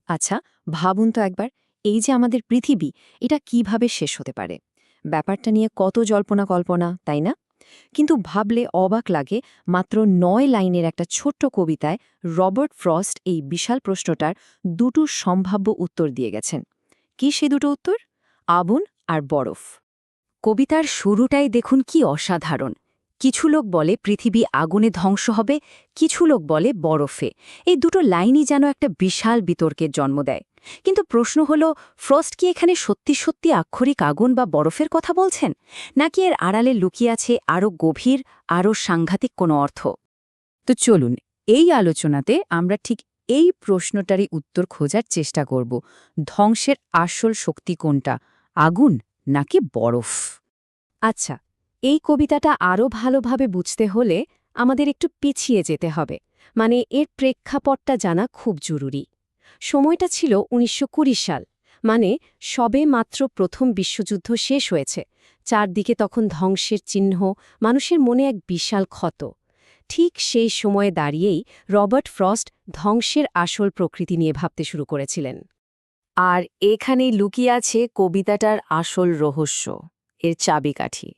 আচ্ছা, ভাবুন তো একবার, এই যে আমাদের পৃথিবী, এটা কিভাবে শেষ হতে পারে? ব্যাপারটা নিয়ে কত জল্পনা কল্পনা, তাই না? কিন্তু ভাবলে অবাক লাগে, মাত্র ৯ লাইনের একটা ছোট্ট কবিতায় রবার্ট ফ্রস্ট এই বিশাল প্রশ্নটার দুটো সম্ভাব্য উত্তর দিয়ে গেছেন। কি সে দুটো উত্তর? আগুন আর বরফ। কবিতার শুরুটাই দেখুন কি অসাধারণ। কিছু লোক বলে পৃথিবী আগুনে ধ্বংস হবে, কিছু লোক বলে বরফে। এই দুটো লাইনই যেন একটা বিশাল বিতর্কের জন্ম দেয়। কিন্তু প্রশ্ন হলো, ফ্রস্ট কি এখানে সত্যি সত্যি আক্ষরিক আগুন বা বরফের কথা বলছেন, নাকি এর আড়ালে লুকিয়ে আছে আরও গভীর, আরও সাংঘাতিক কোনো অর্থ? তো চলুন, এই আলোচনাতে আমরা ঠিক এই প্রশ্নটারই উত্তর খোঁজার চেষ্টা করব। ধ্বংসের আসল শক্তি কোনটা, আগুন নাকি বরফ? আচ্ছা, এই কবিতাটা আরও ভালোভাবে বুঝতে হলে আমাদের একটু পিছিয়ে যেতে হবে। মানে এর প্রেক্ষাপটটা জানা খুব জরুরি। সময়টা ছিল ১৯২০ সাল। মানে সবে মাত্র প্রথম বিশ্বযুদ্ধ শেষ হয়েছে। চারদিকে তখন ধ্বংসের চিহ্ন, মানুষের মনে এক বিশাল ক্ষত। ঠিক সেই সময়ে দাঁড়িয়েই রবার্ট ফ্রস্ট ধ্বংসের আসল প্রকৃতি নিয়ে ভাবতে শুরু করেছিলেন। আর এখানেই লুকিয়ে আছে কবিতাটার আসল রহস্য, এর চাবিকাঠি।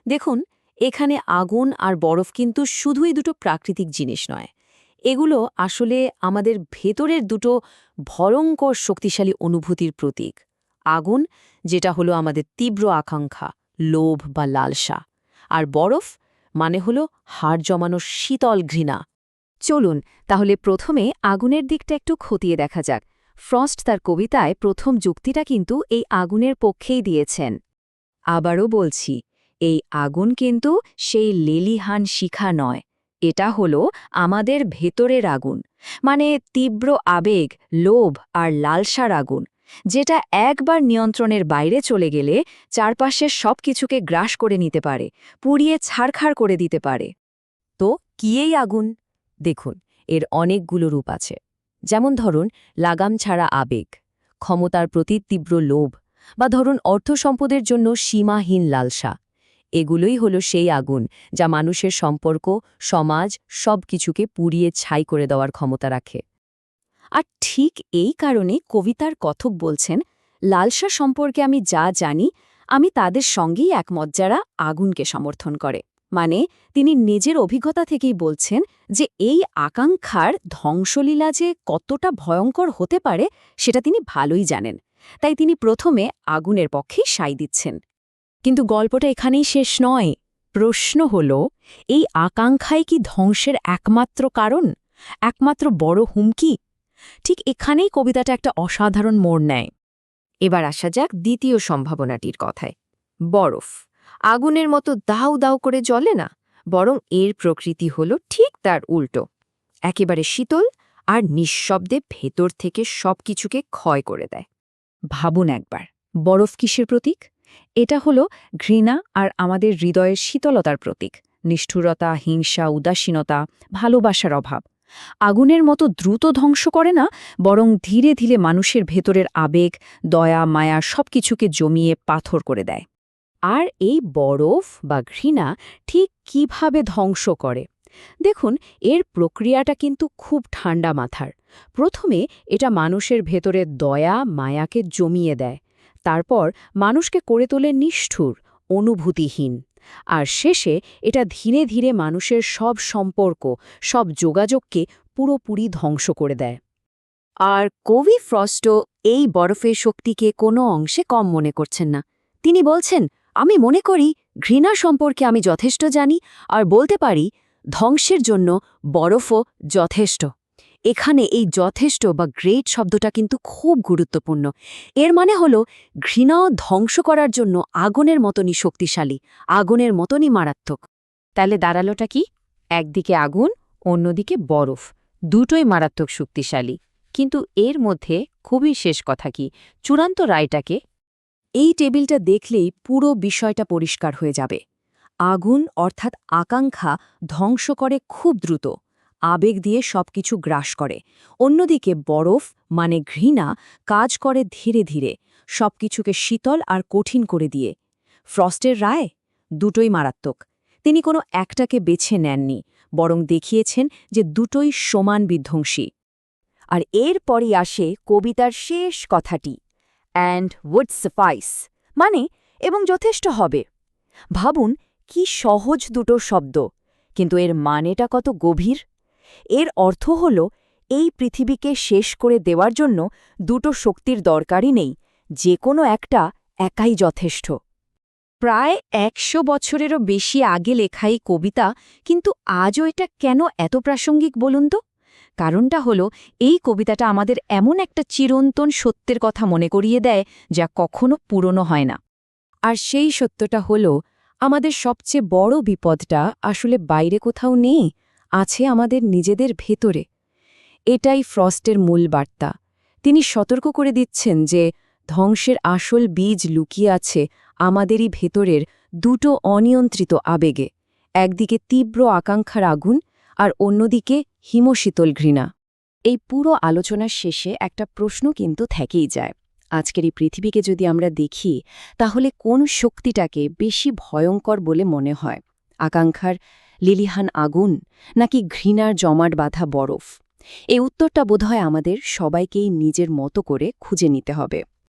দেখুন, এখানে আগুন আর বরফ কিন্তু শুধুই দুটো প্রাকৃতিক জিনিস নয়। এগুলো আসলে আমাদের ভেতরের দুটো ভয়ঙ্কর শক্তিশালী অনুভূতির প্রতীক। আগুন, যেটা হলো আমাদের তীব্র আকাঙ্ক্ষা, লোভ বা লালসা। আর বরফ মানে হলো হাড় জমানো শীতল ঘৃণা। চলুন তাহলে প্রথমে আগুনের দিকটা একটু খতিয়ে দেখা যাক। ফ্রস্ট তার কবিতায় প্রথম যুক্তিটা কিন্তু এই আগুনের পক্ষেই দিয়েছেন। আবারও বলছি, এই আগুন কিন্তু সেই লেলিহান শিখা নয়। এটা হলো আমাদের ভেতরের আগুন, মানে তীব্র আবেগ, লোভ আর লালসার আগুন, যেটা একবার নিয়ন্ত্রণের বাইরে চলে গেলে চারপাশের সব কিছুকে গ্রাস করে নিতে পারে, পুড়িয়ে ছারখার করে দিতে পারে। তো কি এই আগুন? দেখুন, এর অনেকগুলো রূপ আছে। যেমন ধরুন, লাগাম ছাড়া আবেগ, ক্ষমতার প্রতি তীব্র লোভ, বা ধরুন অর্থ সম্পদের জন্য সীমাহীন লালসা। এগুলোই হলো সেই আগুন যা মানুষের সম্পর্ক, সমাজ সব কিছুকে পুড়িয়ে ছাই করে দেওয়ার ক্ষমতা রাখে। আর ঠিক এই কারণে কবিতার কথক বলছেন, লালসা সম্পর্কে আমি যা জানি, আমি তাদের সঙ্গেই একমত যারা আগুনকে সমর্থন করে। মানে তিনি নিজের অভিজ্ঞতা থেকেই বলছেন যে এই আকাঙ্ক্ষার ধ্বংসলীলা যে কতটা ভয়ঙ্কর হতে পারে সেটা তিনি ভালোই জানেন। তাই তিনি প্রথমে আগুনের পক্ষেই সাই দিচ্ছেন। কিন্তু গল্পটা এখানেই শেষ নয়। প্রশ্ন হল, এই আকাঙ্ক্ষাই কি ধ্বংসের একমাত্র কারণ, একমাত্র বড় হুমকি? ঠিক এখানেই কবিতাটা একটা অসাধারণ মোড় নেয়। এবার আসা যাক দ্বিতীয় সম্ভাবনাটির কথায়। বরফ আগুনের মতো দাউ দাউ করে জ্বলে না, বরং এর প্রকৃতি হল ঠিক তার উল্টো। একেবারে শীতল আর নিঃশব্দে ভেতর থেকে সবকিছুকে ক্ষয় করে দেয়। ভাবুন একবার, বরফ কিসের প্রতীক? এটা হলো ঘৃণা আর আমাদের হৃদয়ের শীতলতার প্রতীক। নিষ্ঠুরতা, হিংসা, উদাসীনতা, ভালোবাসার অভাব। আগুনের মতো দ্রুত ধ্বংস করে না, বরং ধীরে ধীরে মানুষের ভেতরের আবেগ, দয়া, মায়া সবকিছুকে জমিয়ে পাথর করে দেয়। আর এই বরফ বা ঘৃণা ঠিক কিভাবে ধ্বংস করে? দেখুন, এর প্রক্রিয়াটা কিন্তু খুব ঠান্ডা মাথার। প্রথমে এটা মানুষের ভেতরে দয়া মায়াকে জমিয়ে দেয়। তারপর মানুষকে করে তোলে নিষ্ঠুর, অনুভূতিহীন। আর শেষে এটা ধীরে ধীরে মানুষের সব সম্পর্ক, সব যোগাযোগকে পুরোপুরি ধ্বংস করে দেয়। আর কবি ফ্রস্টও এই বরফের শক্তিকে কোনো অংশে কম মনে করছেন না। তিনি বলছেন, আমি মনে করি ঘৃণা সম্পর্কে আমি যথেষ্ট জানি, আর বলতে পারি ধ্বংসের জন্য বরফও যথেষ্ট। এখানে এই যথেষ্ট বা গ্রেট শব্দটা কিন্তু খুব গুরুত্বপূর্ণ। এর মানে হলো ঘৃণাও ধ্বংস করার জন্য আগুনের মতনই শক্তিশালী, আগুনের মতনই মারাত্মক। তাহলে দাঁড়ালোটা কি? একদিকে আগুন, অন্যদিকে বরফ, দুটোই মারাত্মক শক্তিশালী। কিন্তু এর মধ্যে খুবই শেষ কথা কি, চূড়ান্ত রায়টাকে? এই টেবিলটা দেখলেই পুরো বিষয়টা পরিষ্কার হয়ে যাবে। আগুন অর্থাৎ আকাঙ্ক্ষা ধ্বংস করে খুব দ্রুত, আবেগ দিয়ে সবকিছু গ্রাস করে। অন্যদিকে বরফ মানে ঘৃণা কাজ করে ধীরে ধীরে, সবকিছুকে শীতল আর কঠিন করে দিয়ে। ফ্রস্টের রায় দুটোই মারাত্মক। তিনি কোনো একটাকে বেছে নেননি, বরং দেখিয়েছেন যে দুটোই সমান বিধ্বংসী। আর এরপরই আসে কবিতার শেষ কথাটি, অ্যান্ড would suffice, মানে এবং যথেষ্ট হবে। ভাবুন কি সহজ দুটো শব্দ, কিন্তু এর মানেটা কত গভীর। এর অর্থ হল এই পৃথিবীকে শেষ করে দেওয়ার জন্য দুটো শক্তির দরকারই নেই, যে কোনো একটা একাই যথেষ্ট। প্রায় ১০০ বছরেরও বেশি আগে লেখা এই কবিতা, কিন্তু আজও এটা কেন এত প্রাসঙ্গিক বলুন তো? কারণটা হলো এই কবিতাটা আমাদের এমন একটা চিরন্তন সত্যের কথা মনে করিয়ে দেয় যা কখনো পুরনো হয় না। আর সেই সত্যটা হলো আমাদের সবচেয়ে বড় বিপদটা আসলে বাইরে কোথাও নেই, আছে আমাদের নিজেদের ভেতরে। এটাই ফ্রস্টের মূল বার্তা। তিনি সতর্ক করে দিচ্ছেন যে ধ্বংসের আসল বীজ লুকিয়ে আছে আমাদেরই ভেতরের দুটো অনিয়ন্ত্রিত আবেগে, একদিকে তীব্র আকাঙ্ক্ষার আগুন আর অন্যদিকে হিমশীতল ঘৃণা। এই পুরো আলোচনার শেষে একটা প্রশ্ন কিন্তু থেকেই যায়। আজকের এই পৃথিবীকে যদি আমরা দেখি, তাহলে কোন শক্তিটাকে বেশি ভয়ঙ্কর বলে মনে হয়? আকাঙ্ক্ষার লিলিহান আগুন, নাকি ঘৃণার জমাট বাঁধা বরফ? এই উত্তরটা বোধহয় আমাদের সবাইকেই নিজের মতো করে খুঁজে নিতে হবে।